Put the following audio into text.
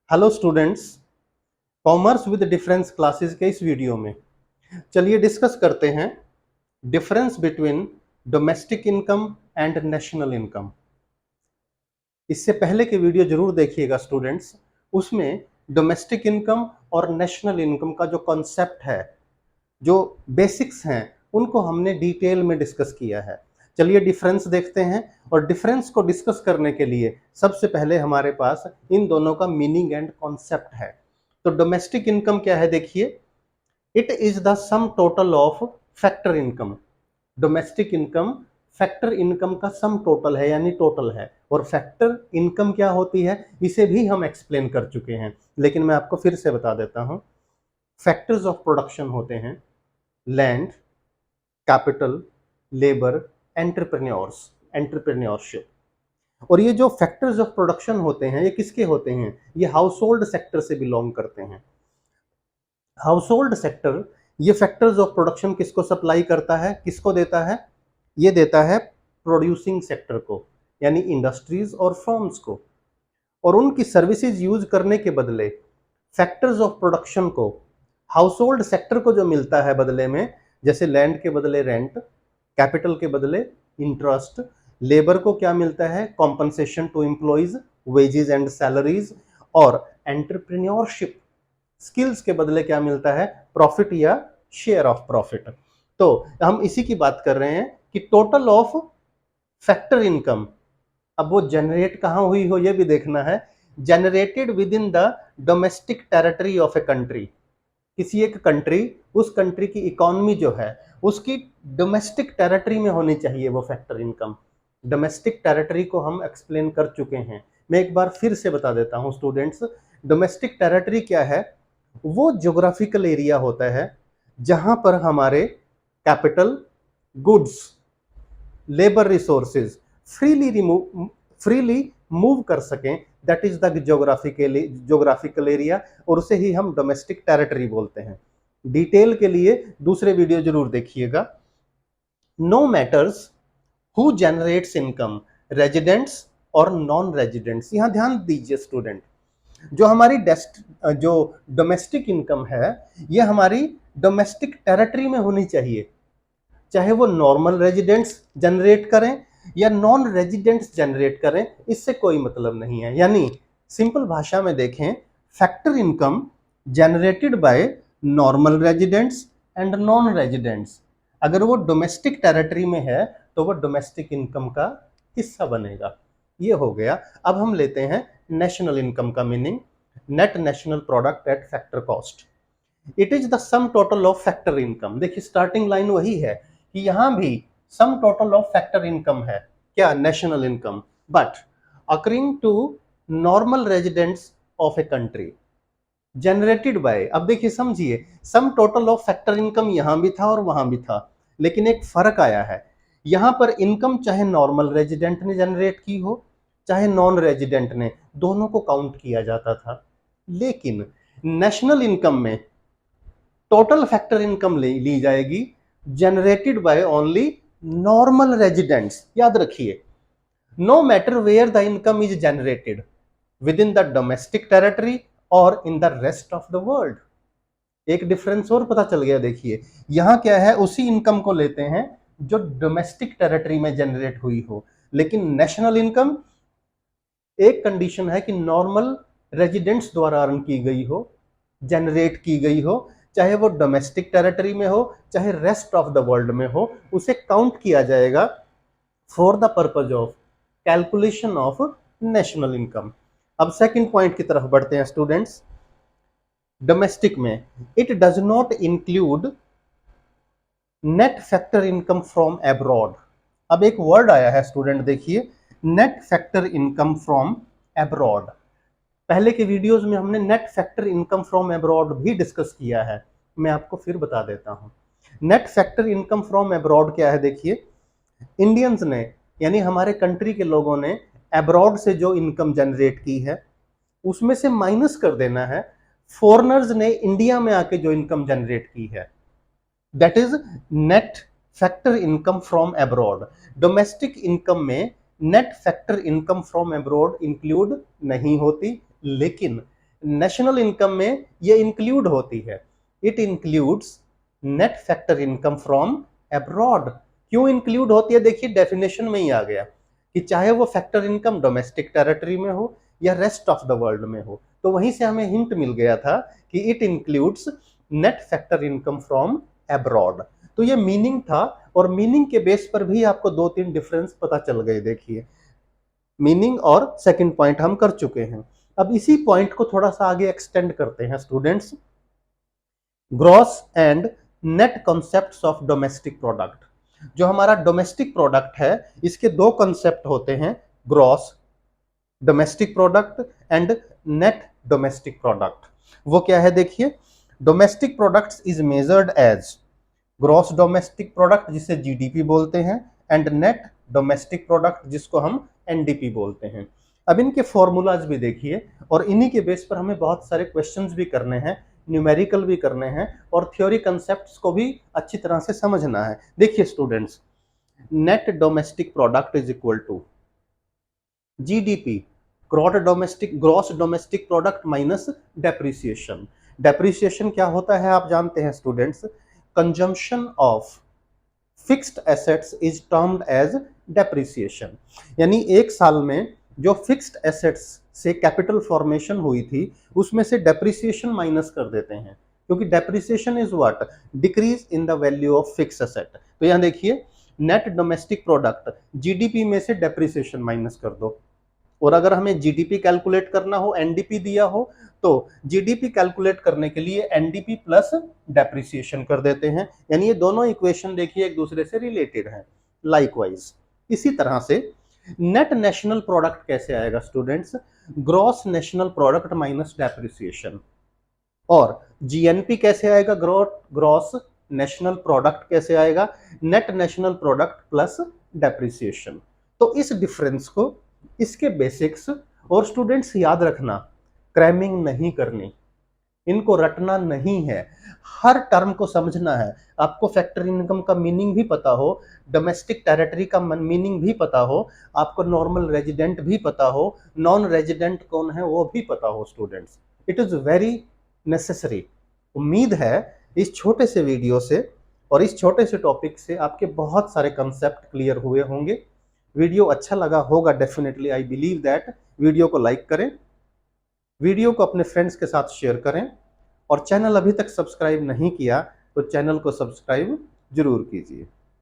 Hello students, commerce with difference classes के इस video में चलिए डिस्कस करते हैं difference between domestic income and national income. इससे पहले के वीडियो जरूर देखिएगा स्टूडेंट्स। उसमें डोमेस्टिक इनकम और नेशनल इनकम का जो कॉन्सेप्ट है, जो बेसिक्स हैं, उनको हमने डिटेल में डिस्कस किया है। चलिए डिफरेंस देखते हैं। और डिफरेंस को डिस्कस करने के लिए सबसे पहले हमारे पास इन दोनों का मीनिंग एंड कॉन्सेप्ट है। तो डोमेस्टिक इनकम क्या है, देखिए, it is the sum total of factor income. Domestic income factor income का सम टोटल है, यानी टोटल है। और फैक्टर इनकम क्या होती है, इसे भी हम एक्सप्लेन कर चुके हैं, लेकिन मैं आपको फिर से बता देता हूं। फैक्टर्स ऑफ प्रोडक्शन होते हैं लैंड, कैपिटल, लेबर, एंटरप्रेन्योरशिप। और ये जो फैक्टर्स ऑफ प्रोडक्शन होते हैं, ये किसके होते हैं? ये हाउस होल्ड सेक्टर से बिलोंग करते हैं। हाउस होल्ड सेक्टर ये फैक्टर्स ऑफ प्रोडक्शन किसको सप्लाई करता है, किसको देता है? ये देता है प्रोड्यूसिंग सेक्टर को, यानी इंडस्ट्रीज और फर्म्स को। और उनकी सर्विसेज यूज करने के बदले फैक्टर्स ऑफ प्रोडक्शन को, हाउस होल्ड सेक्टर को जो मिलता है बदले में, जैसे लैंड के बदले रेंट, कैपिटल के बदले इंटरेस्ट, लेबर को क्या मिलता है? Compensation to employees, wages and salaries. और एंटरप्रेन्योरशिप स्किल्स के बदले क्या मिलता है? प्रॉफिट या शेयर ऑफ प्रॉफिट। तो हम इसी की बात कर रहे हैं कि टोटल ऑफ फैक्टर इनकम, अब वो जनरेट कहां हुई हो, ये भी देखना है। Generated within the domestic territory of a country. किसी एक कंट्री, उस कंट्री की इकोनॉमी जो है, उसकी डोमेस्टिक टेरिटरी में होनी चाहिए वो फैक्टर इनकम। डोमेस्टिक टेरिटरी को हम एक्सप्लेन कर चुके हैं, मैं एक बार फिर से बता देता हूं स्टूडेंट्स। डोमेस्टिक टेरिटरी क्या है? वो ज्योग्राफिकल एरिया होता है जहां पर हमारे capital, goods, labour resources freely move कर सकें। That is the geographical area, और उसे ही हम डोमेस्टिक टेरिटरी बोलते हैं। डिटेल के लिए दूसरे वीडियो जरूर देखिएगा। No matters who generates income, residents और नॉन रेजिडेंट्स। यहां ध्यान दीजिए स्टूडेंट, जो हमारी जो डोमेस्टिक इनकम है, ये हमारी डोमेस्टिक टेरिटरी में होनी चाहिए। चाहे वो नॉर्मल रेजिडेंट्स जनरेट करें या नॉन रेजिडेंट्स जनरेट करें, इससे कोई मतलब नहीं है। यानी सिंपल भाषा में देखें, factor income generated by normal residents and non residents, अगर वो डोमेस्टिक टेरिटरी में है तो वो डोमेस्टिक इनकम का हिस्सा बनेगा। ये हो गया। अब हम लेते हैं नेशनल इनकम का meaning. Net national product at factor cost, it is the sum total of factor income. देखिए स्टार्टिंग लाइन वही है कि यहां भी sum total of factor income है, क्या? National income. But according to normal residents of a country, generated by, अब देखिए समझिए, sum total of factor income यहां भी था और वहां भी था, लेकिन एक फर्क आया है। यहां पर इनकम चाहे नॉर्मल रेजिडेंट ने जनरेट की हो, चाहे नॉन रेजिडेंट ने, दोनों को काउंट किया जाता था। लेकिन नेशनल इनकम में टोटल फैक्टर इनकम ली जाएगी, generated by only normal residents. याद रखिए, no matter where the income is generated, within the domestic territory और in the rest of the world. एक डिफरेंस और पता चल गया। देखिए यहां क्या है, उसी इनकम को लेते हैं जो डोमेस्टिक टेरिटरी में जनरेट हुई हो, लेकिन नेशनल इनकम एक कंडीशन है कि नॉर्मल रेजिडेंट्स द्वारा अर्न की गई हो, जनरेट की गई हो, चाहे वो डोमेस्टिक टेरिटरी में हो चाहे रेस्ट ऑफ द वर्ल्ड में हो, उसे काउंट किया जाएगा for the purpose of calculation of national income. अब सेकंड पॉइंट की तरफ बढ़ते हैं स्टूडेंट्स। डोमेस्टिक में it does not include net factor income from abroad. अब एक वर्ड आया है स्टूडेंट, देखिए, net factor income from abroad. पहले के वीडियोस में हमने net factor income from abroad भी डिस्कस किया है, मैं आपको फिर बता देता हूं। Net factor income from abroad क्या है? देखिए, इंडियंस ने, यानी हमारे कंट्री के लोगों ने एब्रॉड से जो इनकम जनरेट की है, उसमें से माइनस कर देना है फॉरेनर्स ने इंडिया में आके जो इनकम जनरेट की है। That is net factor income from abroad. Domestic income में net factor income from abroad include नहीं होती, लेकिन नेशनल इनकम में ये इंक्लूड होती है, it includes net factor income from abroad. क्यों इंक्लूड होती है? देखिए डेफिनेशन में ही आ गया कि चाहे वो फैक्टर इनकम डोमेस्टिक टेरिटरी में हो या रेस्ट ऑफ द वर्ल्ड में हो, तो वहीं से हमें हिंट मिल गया था कि it includes net factor income from abroad. तो ये मीनिंग था, और मीनिंग के बेस पर भी आपको 2-3 डिफरेंस पता चल गए। देखिए मीनिंग और सेकंड पॉइंट हम कर चुके हैं। अब इसी पॉइंट को थोड़ा सा आगे एक्सटेंड करते हैं students. Gross and net concepts of domestic product. जो हमारा डोमेस्टिक प्रोडक्ट है, इसके दो कॉन्सेप्ट होते हैं, gross domestic product and net domestic product. वो क्या है? देखिए, domestic products is measured as gross domestic product जिसे जीडीपी बोलते हैं, एंड नेट डोमेस्टिक प्रोडक्ट जिसको हम एनडीपी बोलते हैं। अब इनके फॉर्मूलाज भी देखिए, और इन्हीं के बेस पर हमें बहुत सारे क्वेश्चंस भी करने हैं, न्यूमेरिकल भी करने हैं, और थ्योरी कंसेप्ट्स को भी अच्छी तरह से समझना है। देखिए students, net domestic product is equal to GDP, gross domestic product minus depreciation. Depreciation क्या होता है आप जानते हैं students? Consumption of fixed assets is termed as depreciation. यानी एक साल में जो फिक्स्ड एसेट्स से कैपिटल फॉर्मेशन हुई थी, उसमें से डेप्रिसिएशन माइनस कर देते हैं, क्योंकि depreciation is what? Decrease in the value of fix asset. तो यहां देखिए, नेट डोमेस्टिक प्रोडक्ट, जीडीपी में से डेप्रिसिएशन माइनस कर दो, और अगर हमें जीडीपी कैलकुलेट करना हो, एनडीपी दिया हो, तो जीडीपी कैलकुलेट करने के लिए एनडीपी प्लस डेप्रिसिएशन कर देते हैं। यानी ये दोनों इक्वेशन देखिए एक दूसरे से रिलेटेड हैं। लाइकवाइज इसी तरह से नेट नेशनल प्रोडक्ट कैसे आएगा students? Gross national product minus depreciation. और जीएनपी कैसे आएगा? ग्रॉस नेशनल प्रोडक्ट कैसे आएगा? Net national product plus depreciation. तो इस डिफरेंस को, इसके बेसिक्स, और स्टूडेंट्स याद रखना, क्रैमिंग नहीं करनी, इनको रटना नहीं है, हर टर्म को समझना है। आपको फैक्टर इनकम का मीनिंग भी पता हो, डोमेस्टिक टेरिटरी का मीनिंग भी पता हो, आपको नॉर्मल रेजिडेंट भी पता हो, नॉन रेजिडेंट कौन है वो भी पता हो students. It is very necessary. उम्मीद है इस छोटे से वीडियो से और इस छोटे से टॉपिक से आपके बहुत सारे कंसेप्ट क्लियर हुए होंगे। वीडियो अच्छा लगा होगा definitely, I believe that. Video को लाइक करें, वीडियो को अपने फ्रेंड्स के साथ शेयर करें, और चैनल अभी तक सब्सक्राइब नहीं किया तो चैनल को सब्सक्राइब जरूर कीजिए।